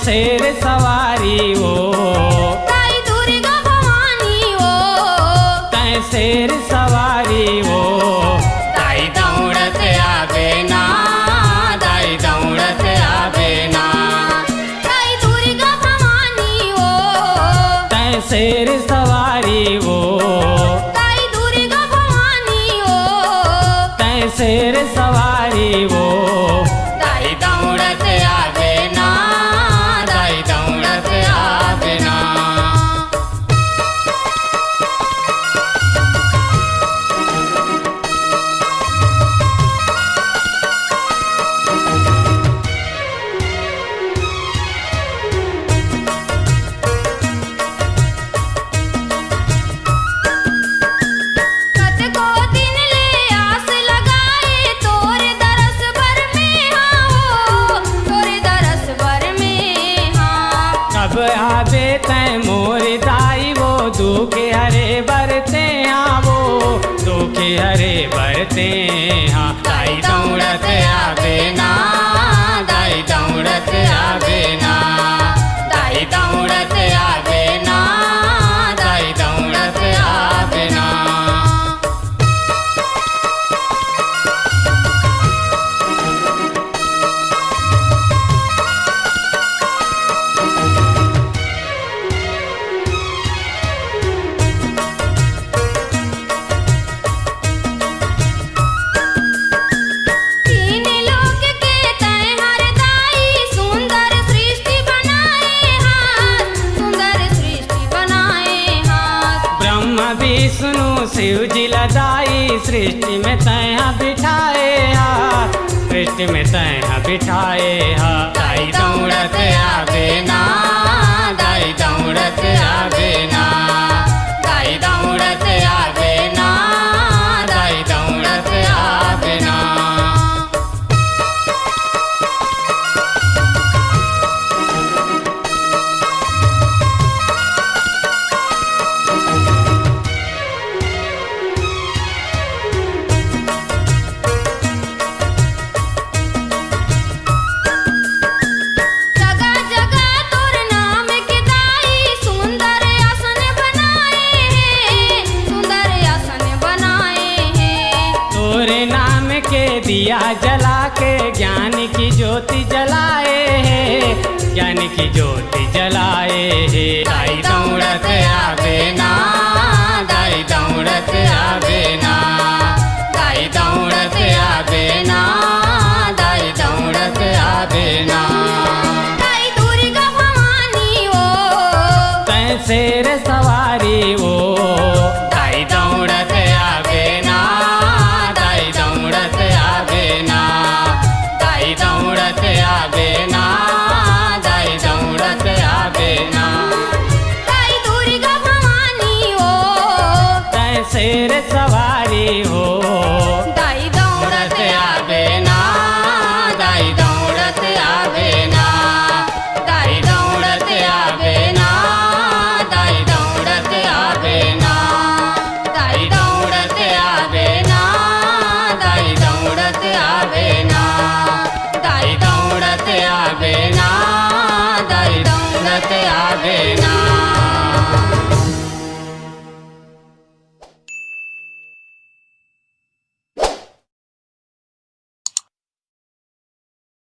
शेर सवारी हो, ताई दुर्गा भवानी हो, तै शेर सवारी हो। दाई दौड़त आवे ना, दाई दौड़त आवे ना। ताई दुर्गा भवानी हो, तै शेर सवारी हो, ताई दुर्गा भवानी हो, तै शेर सवारी हो। दाई दौड़त आवे ना, दाई दौड़त आवे ना। कतको दिन ले आस लगाए तोरे दरस भर में हाँ, तोरे दरस भर में हाँ। कब आवे तै मोरी दाई वो दुख हरे बरते हाँ, वो दुख हरे बरते हाँ। दाई दौड़त आवे ना, दाई दौड़त आवे ना। दाई दौड़त आवे ना, दाई दौड़त आवे ना। तीन लोक के तैं हर दाई सुंदर सृष्टि बनाए हाथ, सुंदर सृष्टि बनाए हाथ। ब्रह्मा विष्णु शिव जी लदाई सृष्टि में तैहा बिठाए हा, सृष्टि में तैहा बिठाए हा। दाई दौड़त आवे ना, दाई दौड़त आवे ना। दाई दौड़त आवे ना, दाई दौड़त आवे ना। जगह जगह तोर नाम के दाई सुंदर आसन बनाए हैं, सुंदर आसन बनाए हैं। तोरे नाम के दिया जला के ज्ञान की ज्योति जलाए है, ज्ञान की ज्योति जलाए है। दाई दौड़त आवे ना, दाई दौड़त आवे ना। दाई दौड़त आवे ना, दाई दौड़त आवे ना। ताई दुर्गा भवानी हो, तै शेर सवारी हो, दाई दौड़त आवे ना, दाई दौड़त आवे ना। दाई दौड़त आवे ना, दाई दौड़त आवे ना। ताई दुर्गा भवानी हो, तै शेर सवारी हो।